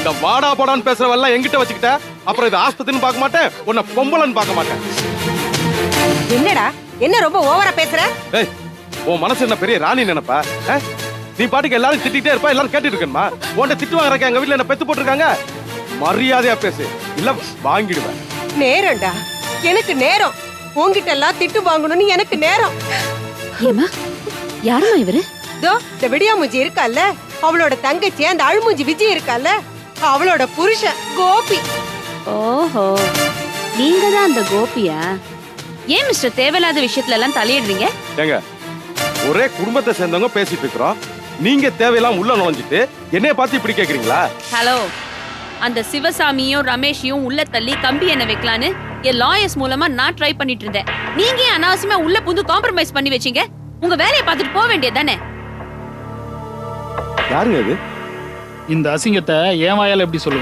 இந்த வாடா போடான்னு பேசுறவெல்லாம் எங்கிட்ட வச்சுக்கிட்ட அப்புறம் இது ஆஸ்பத்திரின்னு பார்க்க மாட்டேன், உன்னை பொம்பளைன்னு பார்க்க மாட்டேன். என்னடா என்ன ரொம்ப ஓவரா பேசுற? ஏய், உன் மனசு என்ன பெரிய ராணி நினைப்பா? நீ பாட்டுக்கு எல்லாரும் திட்டிட்டே இருப்பா, எல்லாரும் கேட்டுட்டு இருக்கணுமா? உன்கிட்ட திட்டு வாங்குறக்க எங்க வீட்டுல என்ன பெத்து போட்டிருக்காங்க. மரியாதையா பேசு, இல்ல வாங்கிடுவேன். நேரம்டா, எனக்கு நேரம். உன்கிட்ட எல்லாம் திட்டு வாங்கணும்னு எனக்கு நேரம். ஏமா யாருமா இவரு? தோ இந்த விடியாமூஞ்சி இருக்கால, அவளோட தங்கச்சி அந்த அழுமூஞ்சி விஜய் இருக்கால, அவளோட புருஷன் கோபி. ஓஹோ, நீங்க தான் அந்த கோபியா? ஏன் மிஸ்டர் தேவையில்லாத விஷயத்துல எல்லாம் தலையிடுறீங்க? ஏங்க, ஒரே குடும்பத்தை சேர்ந்தவங்க பேசிட்டு இருக்கிறோம், நீங்க தேவையெல்லாம் உள்ள நுழைஞ்சிட்டு என்னைய பார்த்து இப்படி கேக்குறீங்களா? ஹலோ, அந்த சிவசாமியும் ரமேஷையும் உள்ள தள்ளி கம்பி என்ன வைக்கலான்னு என் லாயர்ஸ் மூலமா நான் ட்ரை பண்ணிட்டு இருந்தேன். நீங்க ஏன் அனாவசியமா உள்ள புந்து காம்ப்ரமைஸ் பண்ணி வச்சீங்க? உங்க வேலையை பார்த்துட்டு போக வேண்டியதானே? யாருங்க அது? இந்த அசிங்கத்தை ஏன் வாயால எப்படி சொல்லுவேன்?